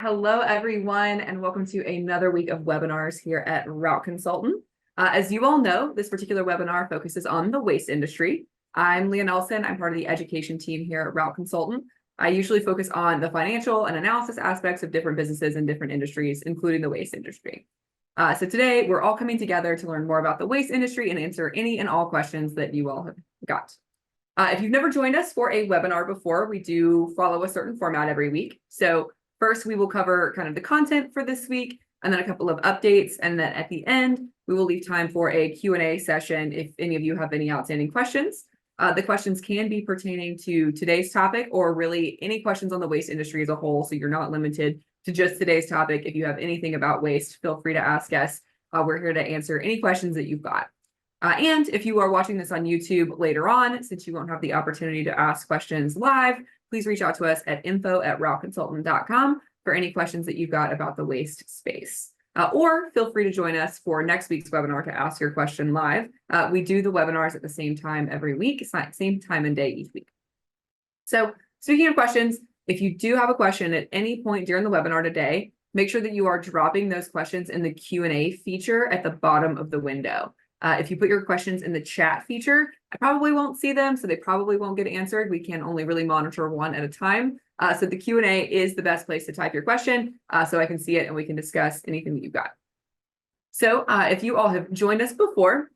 Hello, everyone, and welcome to another week of webinars here at Route Consultant. As you all know, this particular webinar focuses on the waste industry. I'm Leah Nelson. I'm part of the education team here at Route Consultant. I usually focus on the financial and analysis aspects of different businesses and different industries, including the waste industry. So today, we're all coming together to learn more about the waste industry and answer any and all questions that you all have got. If you've never joined us for a webinar before, we do follow a certain format every week. So first, we will cover kind of the content for this week, and then a couple of updates. And then at the end, we will leave time for a Q&A session if any of you have any outstanding questions. The questions can be pertaining to today's topic or really any questions on the waste industry as a whole. So you're not limited to just today's topic. If you have anything about waste, feel free to ask us. We're here to answer any questions that you've got. And if you are watching this on YouTube later on, since you won't have the opportunity to ask questions live, please reach out to us at info@routeconsultant.com for any questions that you've got about the waste space. Or feel free to join us for next week's webinar to ask your question live. We do the webinars at the same time every week, same time and day each week. So speaking of questions, if you do have a question at any point during the webinar today, make sure that you are dropping those questions in the Q&A feature at the bottom of the window. If you put your questions in the chat feature, I probably won't see them, so they probably won't get answered. We can only really monitor one at a time. So the Q&A is the best place to type your question so I can see it and we can discuss anything that you've got. So if you all have joined us before,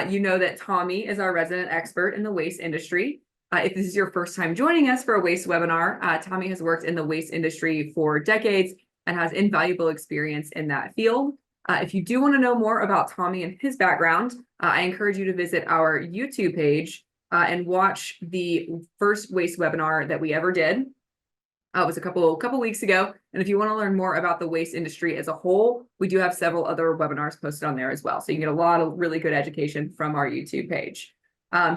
you know that Tommy is our resident expert in the waste industry. If this is your first time joining us for a waste webinar, Tommy has worked in the waste industry for decades and has invaluable experience in that field. If you do want to know more about Tommy and his background, I encourage you to visit our YouTube page and watch the first waste webinar that we ever did. It was a couple weeks ago. And if you want to learn more about the waste industry as a whole, we do have several other webinars posted on there as well. So you can get a lot of really good education from our YouTube page.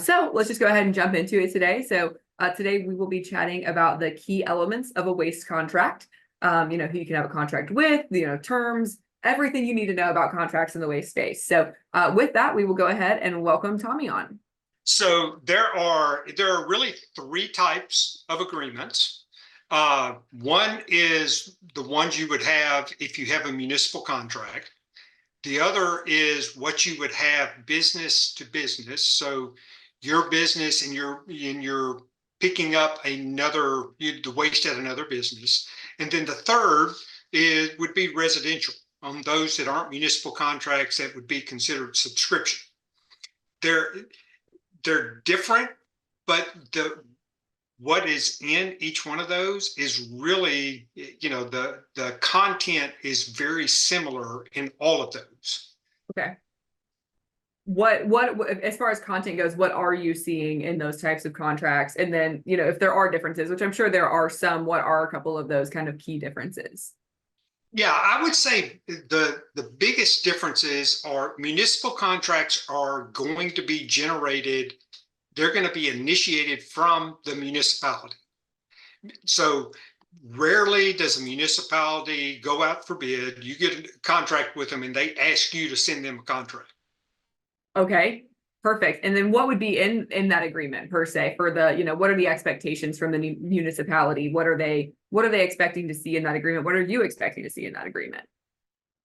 So let's just go ahead and jump into it today. So today we will be chatting about the key elements of a waste contract. Who you can have a contract with, terms, everything you need to know about contracts in the waste space. So with that, we will go ahead and welcome Tommy on. So there are really three types of agreements. One is the ones you would have if you have a municipal contract. The other is what you would have business to business. So your business and you're picking up the waste at another business. And then the third would be residential. On those that aren't municipal contracts, that would be considered subscription. They're different, but what is in each one of those is really, the content is very similar in all of those. Okay. What as far as content goes, what are you seeing in those types of contracts? And then, if there are differences, which I'm sure there are some, what are a couple of those kind of key differences? Yeah, I would say the biggest differences are municipal contracts are going to be generated. They're going to be initiated from the municipality. So rarely does a municipality go out for bid. You get a contract with them and they ask you to send them a contract. Okay, perfect. And then what would be in that agreement per se for the, what are the expectations from the municipality? What are they expecting to see in that agreement? What are you expecting to see in that agreement?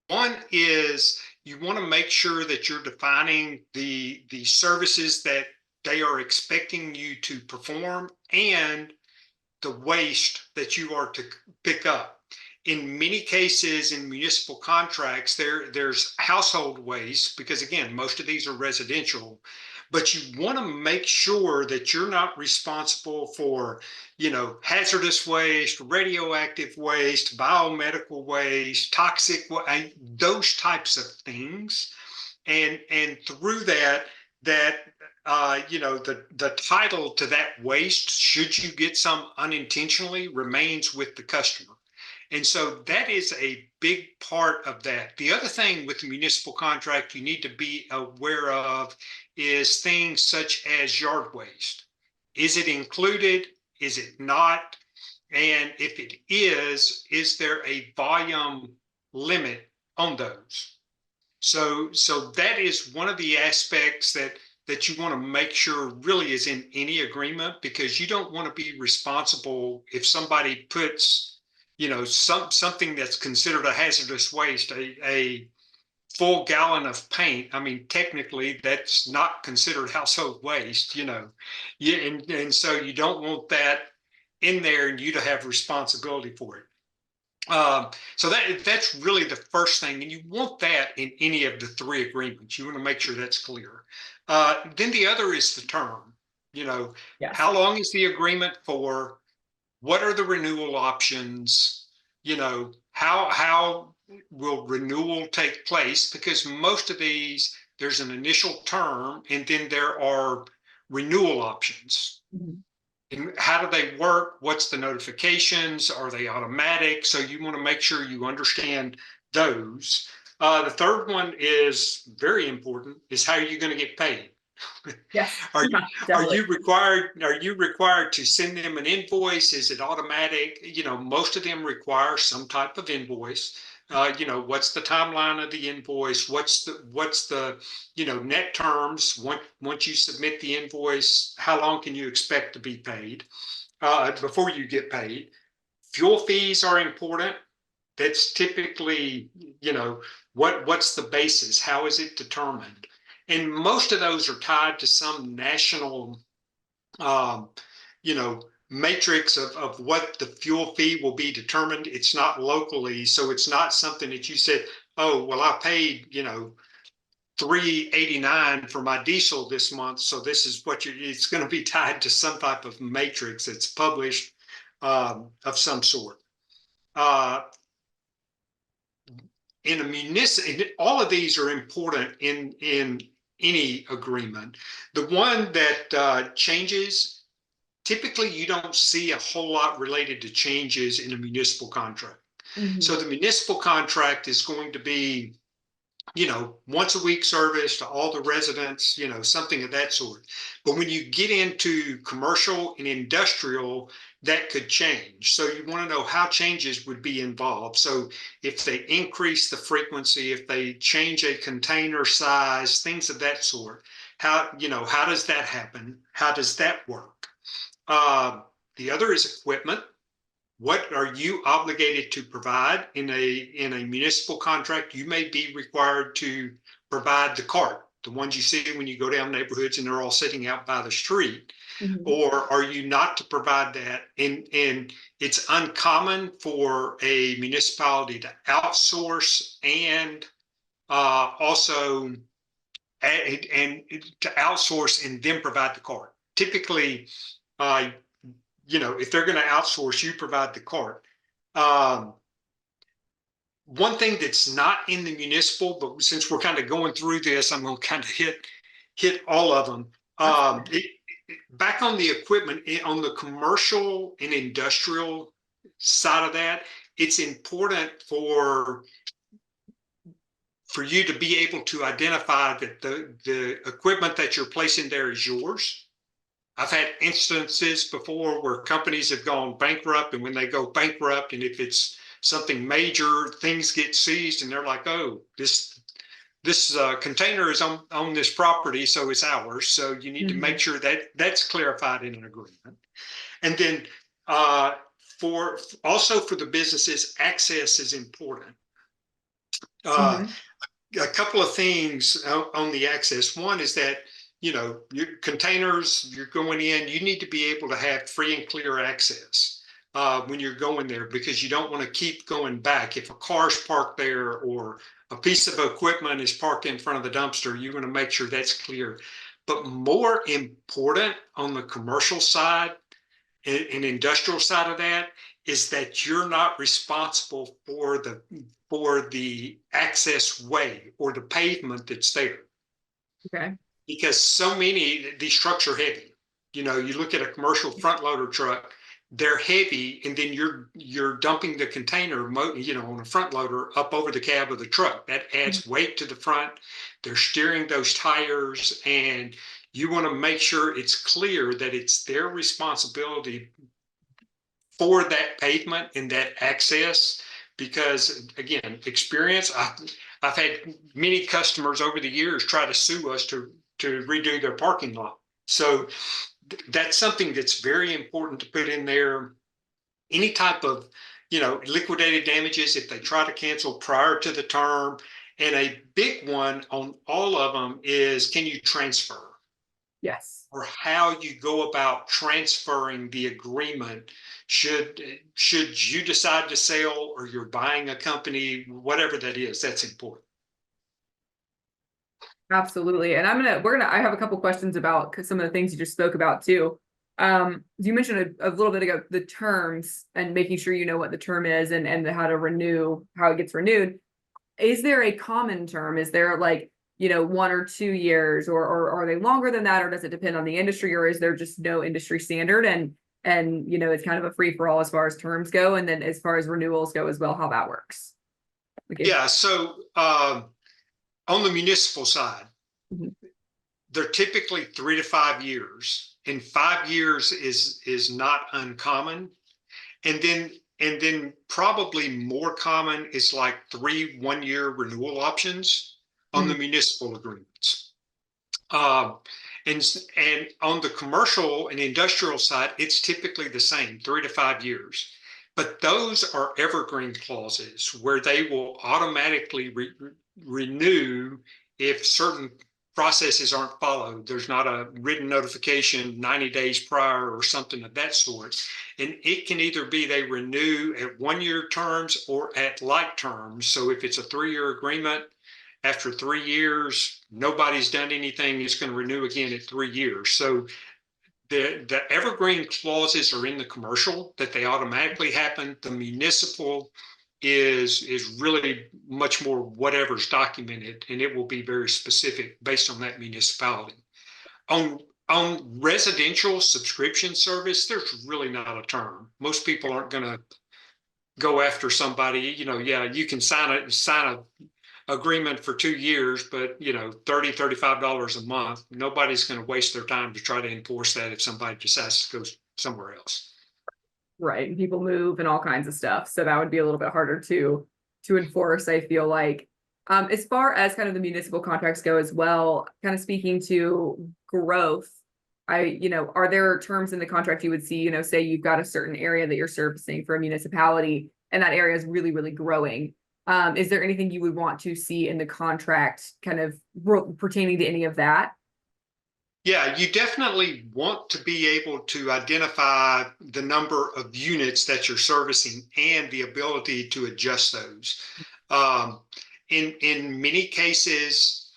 One is you want to make sure that you're defining the services that they are expecting you to perform and the waste that you are to pick up. In many cases in municipal contracts, there's household waste because, again, most of these are residential, but you want to make sure that you're not responsible for, hazardous waste, radioactive waste, biomedical waste, toxic, those types of things. And through that, the title to that waste, should you get some unintentionally, remains with the customer. And so that is a big part of that. The other thing with the municipal contract you need to be aware of is things such as yard waste. Is it included? Is it not? And if it is there a volume limit on those? So that is one of the aspects that you want to make sure really is in any agreement, because you don't want to be responsible if somebody puts something that's considered a hazardous waste, a full gallon of paint. I mean, technically that's not considered household waste, yeah, and so you don't want that in there and you to have responsibility for it. So that's really the first thing, and you want that in any of the three agreements. You want to make sure that's clear. Then the other is the term. Yes. How long is the agreement for? What are the renewal options? How will renewal take place? Because most of these, there's an initial term, and then there are renewal options. Mhm. And how do they work? What's the notifications? Are they automatic? So you want to make sure you understand those. The third one is very important, is how are you going to get paid? Yes. Are you Yeah, definitely. are you required to send them an invoice? Is it automatic? Most of them require some type of invoice. What's the timeline of the invoice? What's the net terms? Once you submit the invoice, how long can you expect to be paid before you get paid? Fuel fees are important. That's typically, what's the basis? How is it determined? And most of those are tied to some national, um, matrix of what the fuel fee will be determined. It's not locally, so it's not something that you said, oh, well, I paid, $3.89 for my diesel this month, so this is what it's going to be tied to some type of matrix that's published of some sort. In a municipal, all of these are important in any agreement. The one that changes, typically you don't see a whole lot related to changes in a municipal contract. So Mhm. the municipal contract is going to be, once a week service to all the residents, something of that sort. But when you get into commercial and industrial, that could change. So you want to know how changes would be involved. So if they increase the frequency, if they change a container size, things of that sort, how does that happen? How does that work? The other is equipment. What are you obligated to provide in a municipal contract? You may be required to provide the cart, the ones you see when you go down neighborhoods and they're all sitting out by the street. Mhm. Or are you not to provide that? And it's uncommon for a municipality to outsource and also and to outsource and then provide the cart. Typically, uh, if they're going to outsource, you provide the cart. Um, One thing that's not in the municipal, but since we're kind of going through this, I'm going to kind of hit all of them. Absolutely. Back on the equipment, on the commercial and industrial side of that, it's important for you to be able to identify that the equipment that you're placing there is yours. I've had instances before where companies have gone bankrupt, and when they go bankrupt, and if it's something major, things get seized, and they're like, "Oh, this container is on this property, so it's ours." So you need to make Mhm. sure that that's clarified in an agreement. And then uh, for also for the businesses, access is important. Uh, Mhm. a couple of things on the access. One is that, your containers, you're going in, you need to be able to have free and clear access when you're going there, because you don't want to keep going back. If a car's parked there or a piece of equipment is parked in front of the dumpster, you want to make sure that's clear. But more important on the commercial side and industrial side of that is that you're not responsible for the access way or the pavement that's there, Okay. because so many these trucks are heavy. You look at a commercial front loader truck, they're heavy, and then you're dumping the container, on a front loader up over the cab of the truck. That Mhm. adds weight to the front. They're steering those tires, and you want to make sure it's clear that it's their responsibility for that pavement and that access. Because again, experience, I've had many customers over the years try to sue us to redo their parking lot. So that's something that's very important to put in there. Any type of liquidated damages if they try to cancel prior to the term. And a big one on all of them is, can you transfer? Yes. Or how you go about transferring the agreement. Should you decide to sell, or you're buying a company, whatever that is, that's important. Absolutely. And I have a couple questions about some of the things you just spoke about too. You mentioned a little bit ago the terms and making sure you know what the term is and how to renew, how it gets renewed. Is there a common term? Is there like, 1 or 2 years, or are they longer than that, or does it depend on the industry, or is there just no industry standard and it's kind of a free for all as far as terms go, and then as far as renewals go as well, how that works? Okay. Yeah. So on the municipal side, Mhm. they're typically 3 to 5 years, and 5 years is not uncommon. And then probably more common is like 3 1-year renewal options on the Mhm. municipal agreements. Um, and on the commercial and industrial side, it's typically the same, 3 to 5 years. But those are evergreen clauses where they will automatically renew if certain processes aren't followed. There's not a written notification 90 days prior or something of that sort. And it can either be they renew at 1-year terms or at like terms. So if it's a 3-year agreement, after 3 years, nobody's done anything, it's going to renew again at 3 years. So the evergreen clauses are in the commercial, that they automatically happen. The municipal is really much more whatever's documented, and it will be very specific based on that municipality. On residential subscription service, there's really not a term. Most people aren't going to go after somebody. Yeah, you can sign a agreement for 2 years, but $35 a month. Nobody's going to waste their time to try to enforce that if somebody decides to go somewhere else. Right. And people move and all kinds of stuff. So that would be a little bit harder to enforce, I feel like. As far as kind of the municipal contracts go as well, kind of speaking to growth, are there terms in the contract you would see, say you've got a certain area that you're servicing for a municipality and that area is really, really growing. Is there anything you would want to see in the contract kind of pertaining to any of that? Yeah, you definitely want to be able to identify the number of units that you're servicing and the ability to adjust those. Um, in many cases,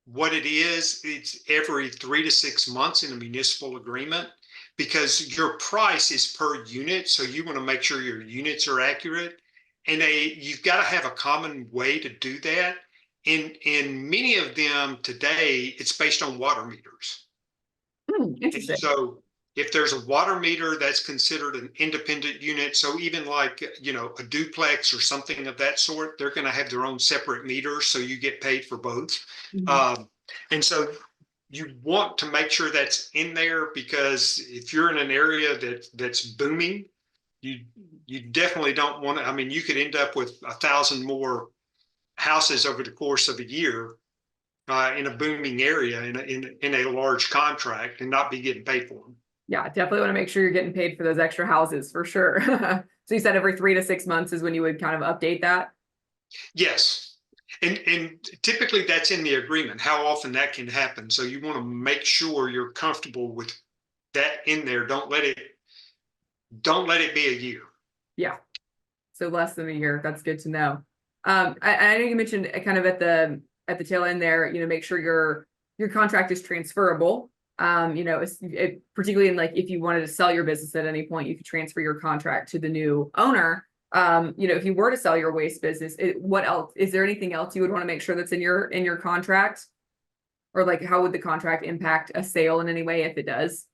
what it is, it's every 3 to 6 months in a municipal agreement, because your price is per unit. So you want to make sure your units are accurate, and you've got to have a common way to do that. In many of them today, it's based on water meters. And Interesting. so if there's a water meter, that's considered an independent unit. So even like, a duplex or something of that sort, they're going to have their own separate meters. So you get paid for both. Mhm. And so you want to make sure that's in there, because if you're in an area that's booming, you definitely don't want to. I mean, you could end up with 1,000 more houses over the course of a year in a booming area in a large contract and not be getting paid for them. Yeah, definitely want to make sure you're getting paid for those extra houses for sure. So you said every 3 to 6 months is when you would kind of update that? Yes. And typically that's in the agreement, how often that can happen. So you want to make sure you're comfortable with that in there. Don't let it be a year. Yeah. So less than a year. That's good to know. I know you mentioned kind of at the tail end there, make sure your contract is transferable. Particularly in like if you wanted to sell your business at any point, you could transfer your contract to the new owner. If you were to sell your waste business, what else? Is there anything else you would want to make sure that's in your contract? Or like how would the contract impact a sale in any way if it does?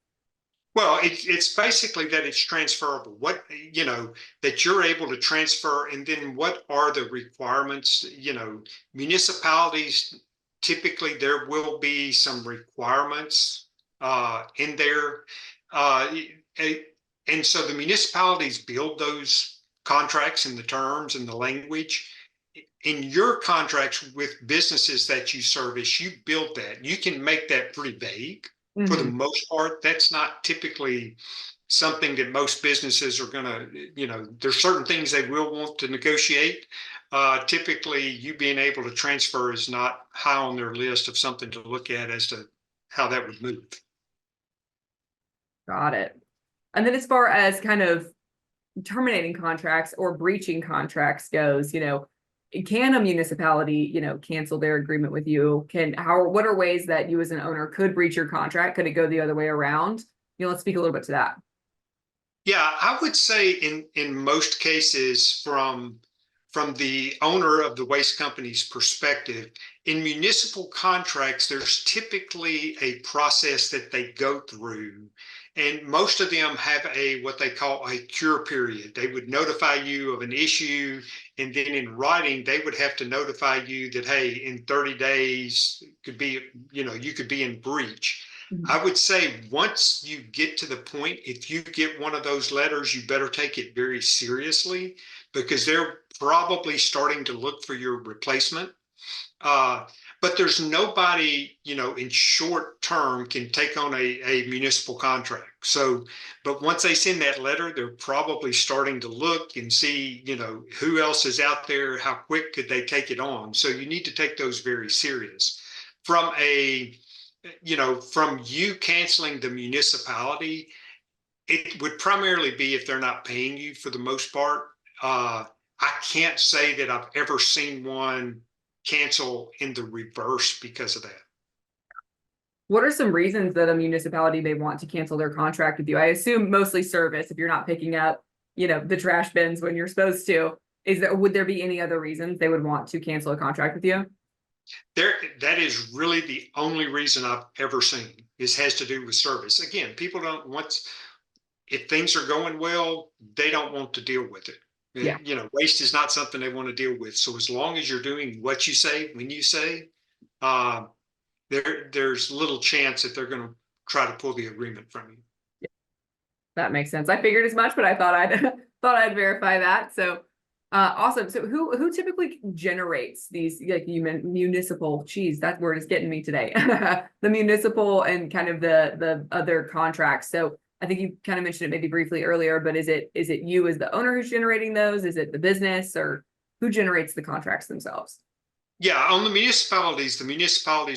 Well, it's basically that it's transferable. That you're able to transfer, and then what are the requirements? Municipalities, typically there will be some requirements in there, uh, and so the municipalities build those contracts and the terms and the language. In your contracts with businesses that you service, you build that. You can make that pretty vague for the Mhm. most part. That's not typically something that most businesses are going to, there's certain things they will want to negotiate. Typically, you being able to transfer is not high on their list of something to look at as to how that would move. Got it. And then as far as kind of terminating contracts or breaching contracts goes, can a municipality, cancel their agreement with you? What are ways that you as an owner could breach your contract? Could it go the other way around? Let's speak a little bit to that. Yeah, I would say in most cases, from the owner of the waste company's perspective, in municipal contracts, there's typically a process that they go through. And most of them have what they call a cure period. They would notify you of an issue, and then in writing, they would have to notify you that, hey, in 30 days could be, you could be in breach. I would say once you get to the point, if you get one of those letters, you better take it very seriously, because they're probably starting to look for your replacement. But there's nobody, in short term can take on a municipal contract. So, but once they send that letter, they're probably starting to look and see, who else is out there, how quick could they take it on. So you need to take those very serious. From you canceling the municipality, it would primarily be if they're not paying you for the most part. I can't say that I've ever seen one cancel in the reverse because of that. What are some reasons that a municipality may want to cancel their contract with you? I assume mostly service, if you're not picking up, the trash bins when you're supposed to. Would there be any other reasons they would want to cancel a contract with you? That is really the only reason I've ever seen. This has to do with service. Again, people don't want, if things are going well, they don't want to deal with it. Yeah. Waste is not something they want to deal with. So as long as you're doing what you say, when you say, there's little chance that they're going to try to pull the agreement from you. Yeah. That makes sense. I figured as much, but I thought I'd verify that. So awesome. So who typically generates these, like you meant municipal, that word is getting me today. The municipal and kind of the other contracts. So I think you kind of mentioned it maybe briefly earlier, but is it you as the owner who's generating those? Is it the business, or who generates the contracts themselves? Yeah, on the municipalities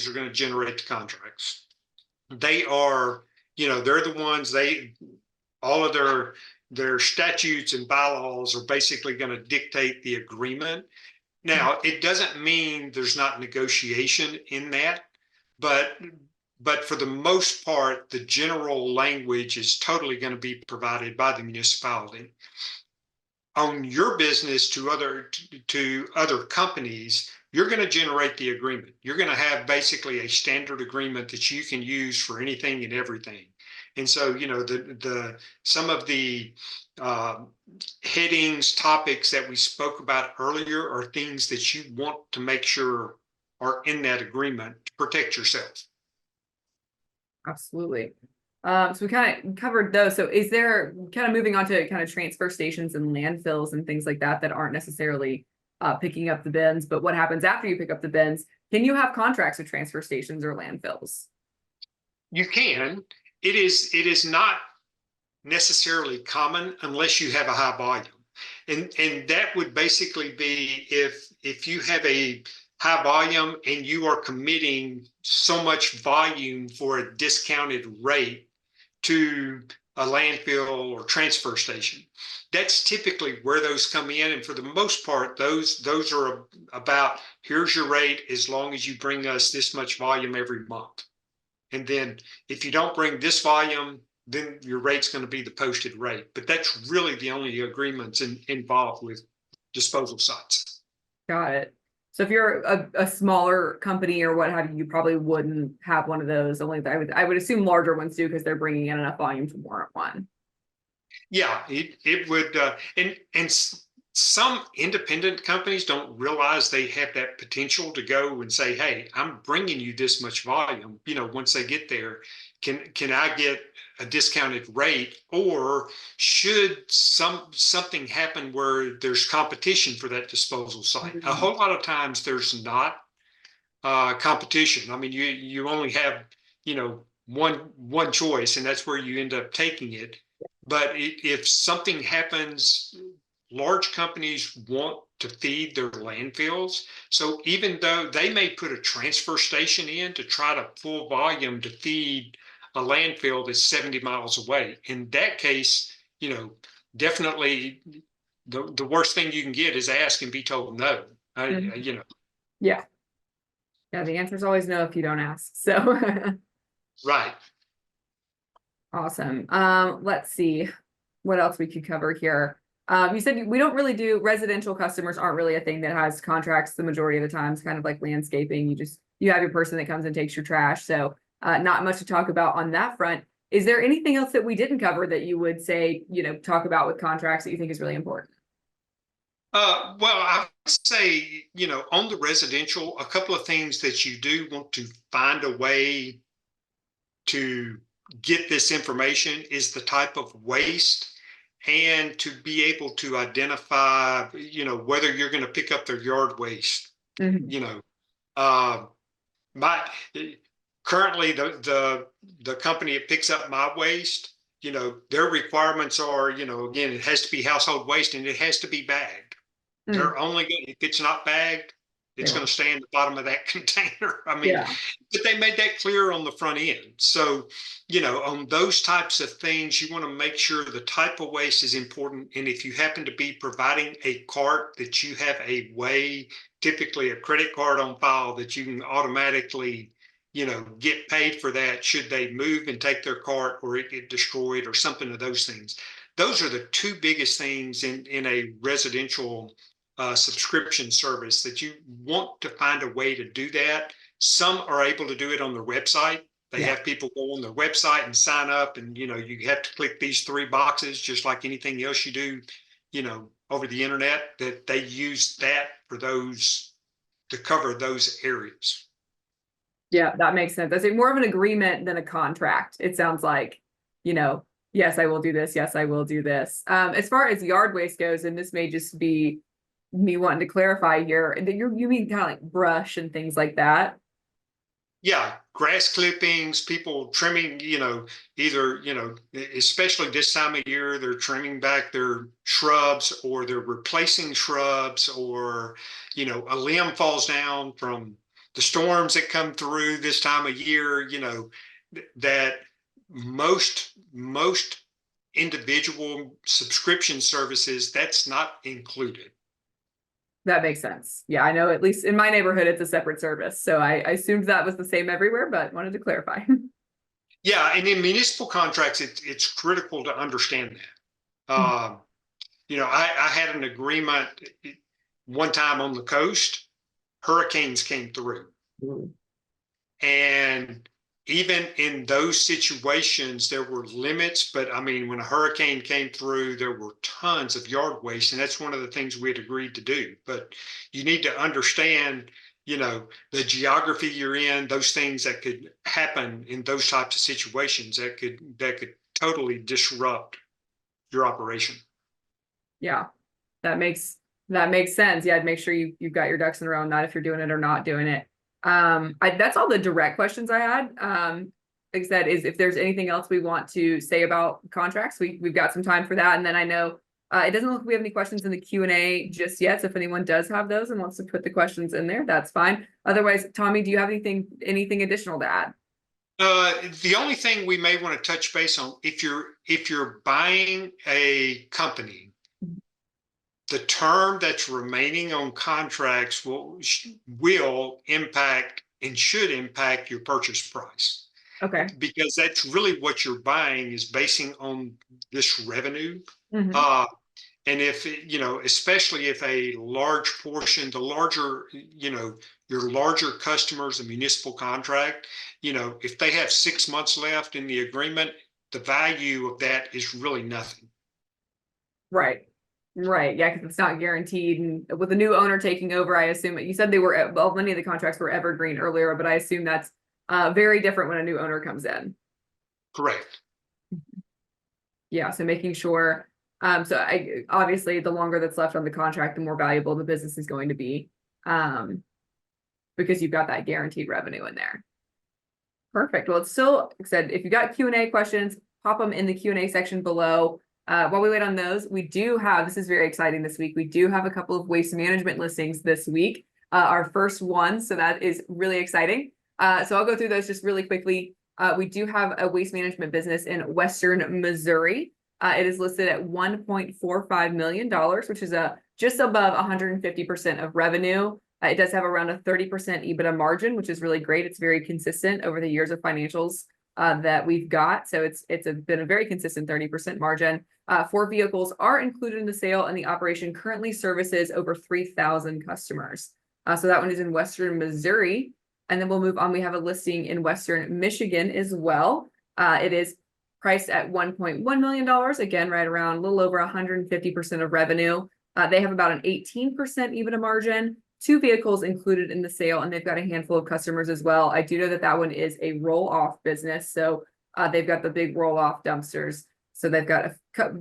are going to generate the contracts. They are, they're the ones, all of their statutes and bylaws are basically going to dictate the agreement. Now, it doesn't mean there's not negotiation in that, but for the most part, the general language is totally going to be provided by the municipality. On your business to other companies, you're going to generate the agreement. You're going to have basically a standard agreement that you can use for anything and everything. And so, some of the headings, topics that we spoke about earlier are things that you want to make sure are in that agreement to protect yourself. Absolutely. So we kind of covered those. So is there, kind of moving on to kind of transfer stations and landfills and things like that aren't necessarily picking up the bins, but what happens after you pick up the bins? Can you have contracts with transfer stations or landfills? You can. It is not necessarily common unless you have a high volume. And that would basically be if you have a high volume and you are committing so much volume for a discounted rate to a landfill or transfer station. That's typically where those come in. And for the most part, those are about, here's your rate as long as you bring us this much volume every month. And then if you don't bring this volume, then your rate's going to be the posted rate. But that's really the only agreements involved with disposal sites. Got it. So if you're a smaller company or what have you, you probably wouldn't have one of those. Only I would assume larger ones do, because they're bringing in enough volume to warrant one. Yeah, it would, and some independent companies don't realize they have that potential to go and say, "Hey, I'm bringing you this much volume." Once they get there, can I get a discounted rate, or should something happen where there's competition for that disposal site? A whole lot of times there's not competition. I mean, you only have one choice, and that's where you end up taking it. But if something happens, large companies want to feed their landfills. So even though they may put a transfer station in to try to pull volume to feed a landfill that's 70 miles away, in that case, definitely the worst thing you can get is ask and be told no. Mhm. Yeah. Yeah, the answer is always no if you don't ask. So Right. awesome. Let's see what else we could cover here. You said we don't really do residential customers aren't really a thing that has contracts the majority of the time. It's kind of like landscaping. You have your person that comes and takes your trash. So not much to talk about on that front. Is there anything else that we didn't cover that you would say, talk about with contracts that you think is really important? Well, I would say, on the residential, a couple of things that you do want to find a way to get this information is the type of waste and to be able to identify, whether you're going to pick up their yard waste. Mhm. You know, uh, my currently the company that picks up my waste, their requirements are, again, it has to be household waste and it has to be bagged. Mm, They're only going if it's not bagged, they it's going won't. to stay in the bottom of that container. I mean, Yeah. but they made that clear on the front end. So, on those types of things, you want to make sure the type of waste is important. And if you happen to be providing a cart, that you have a way, typically a credit card on file, that you can automatically, get paid for that should they move and take their cart or it get destroyed or something of those things. Those are the two biggest things in a residential subscription service, that you want to find a way to do that. Some are able to do it on their website. They Yeah. have people go on their website and sign up, and you have to click these three boxes, just like anything else you do, over the internet. That they use that for those to cover those areas. Yeah, that makes sense. I say more of an agreement than a contract. It sounds like, yes, I will do this. Yes, I will do this. As far as yard waste goes, and this may just be me wanting to clarify here, that you mean kind of like brush and things like that? Yeah, grass clippings, people trimming, either, especially this time of year, they're trimming back their shrubs or they're replacing shrubs, or, a limb falls down from the storms that come through this time of year, that most individual subscription services, that's not included. That makes sense. Yeah, I know at least in my neighborhood, it's a separate service. So I assumed that was the same everywhere, but wanted to clarify. Yeah, and in municipal contracts, it's critical to understand that. I had an agreement one time on the coast. Hurricanes came through, and even in those situations, there were limits. But I mean, when a hurricane came through, there were tons of yard waste, and that's one of the things we had agreed to do. But you need to understand, the geography you're in, those things that could happen in those types of situations that could totally disrupt your operation. Yeah, that makes that makes sense. Yeah, I'd make sure you've got your ducks in a row, not if you're doing it or not doing it. That's all the direct questions I had. Like I said, is if there's anything else we want to say about contracts, we've got some time for that. And then I know it doesn't look like we have any questions in the Q&A just yet. So if anyone does have those and wants to put the questions in there, that's fine. Otherwise, Tommy, do you have anything additional to add? The only thing we may want to touch base on, if you're buying a company, the term that's remaining on contracts will impact and should impact your purchase price, Okay. because that's really what you're buying is basing on this revenue. Mhm. Uh, and if especially if a large portion, the larger, your larger customers, a municipal contract, if they have 6 months left in the agreement, the value of that is really nothing. Right. Right. Yeah, because it's not guaranteed. And with the new owner taking over, I assume you said they were well, many of the contracts were evergreen earlier, but I assume that's very different when a new owner comes in. Correct. Yeah. So making sure so I obviously the longer that's left on the contract, the more valuable the business is going to be. Um, because you've got that guaranteed revenue in there. Perfect. Well, it's still, like I said, if you got Q&A questions, pop them in the Q&A section below. While we wait on those, we do have, this is very exciting this week, we do have a couple of waste management listings this week, our first one, so that is really exciting. So I'll go through those just really quickly. We do have a waste management business in Western Missouri. It is listed at $1.45 million, which is just above 150% of revenue. It does have around a 30% EBITDA margin, which is really great. It's very consistent over the years of financials that we've got. So it's been a very consistent 30% margin. 4 vehicles are included in the sale, and the operation currently services over 3,000 customers. So that one is in Western Missouri. And then we'll move on. We have a listing in Western Michigan as well. It is priced at $1.1 million. Again, right around a little over 150% of revenue. They have about an 18% EBITDA margin. 2 vehicles included in the sale, and they've got a handful of customers as well. I do know that that one is a roll-off business. So they've got the big roll-off dumpsters. So they've got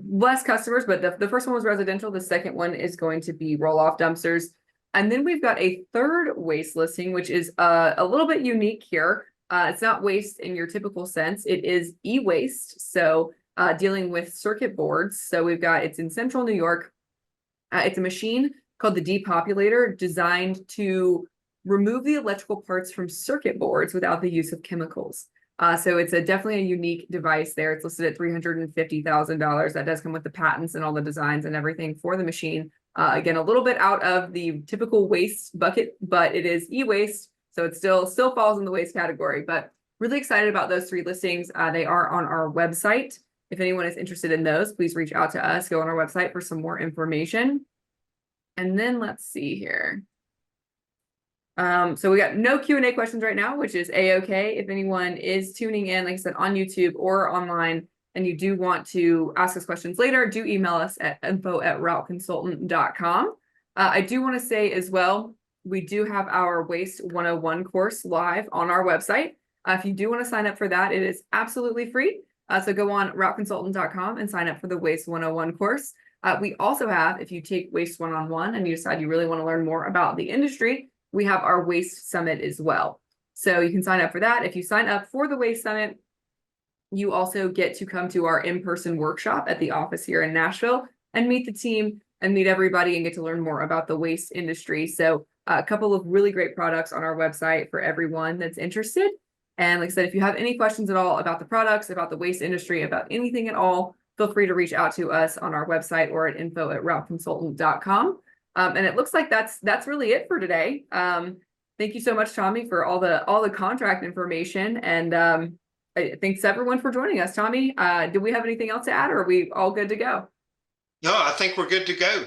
less customers, but the first one was residential. The second one is going to be roll-off dumpsters. And then we've got a third waste listing, which is a little bit unique here. It's not waste in your typical sense. It is e-waste. So dealing with circuit boards. So it's in central New York. It's a machine called the depopulator, designed to remove the electrical parts from circuit boards without the use of chemicals. So it's definitely a unique device there. It's listed at $350,000. That does come with the patents and all the designs and everything for the machine. Again, a little bit out of the typical waste bucket, but it is e-waste. So it still falls in the waste category, but really excited about those 3 listings. They are on our website. If anyone is interested in those, please reach out to us, go on our website for some more information. And then let's see here. So we got no Q&A questions right now, which is a-okay. If anyone is tuning in, like I said, on YouTube or online, and you do want to ask us questions later, do email us at info@routeconsultant.com. I do want to say as well, we do have our Waste 101 course live on our website. If you do want to sign up for that, it is absolutely free. So go on routeconsultant.com and sign up for the Waste 101 course. We also have, if you take Waste 101 and you decide you really want to learn more about the industry, we have our Waste Summit as well. So you can sign up for that. If you sign up for the Waste Summit, you also get to come to our in-person workshop at the office here in Nashville and meet the team and meet everybody and get to learn more about the waste industry. So a couple of really great products on our website for everyone that's interested. And like I said, if you have any questions at all about the products, about the waste industry, about anything at all, feel free to reach out to us on our website or at info@routeconsultant.com. And it looks like that's really it for today. Thank you so much, Tommy, for all the contract information. And thanks everyone for joining us. Tommy, do we have anything else to add, or are we all good to go? No, I think we're good to go.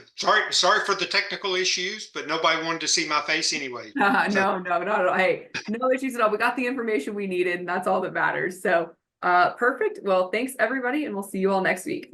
Sorry for the technical issues, but nobody wanted to see my face anyway. No, not at all. Hey, no issues at all. We got the information we needed, and that's all that matters. So perfect. Well, thanks everybody, and we'll see you all next week.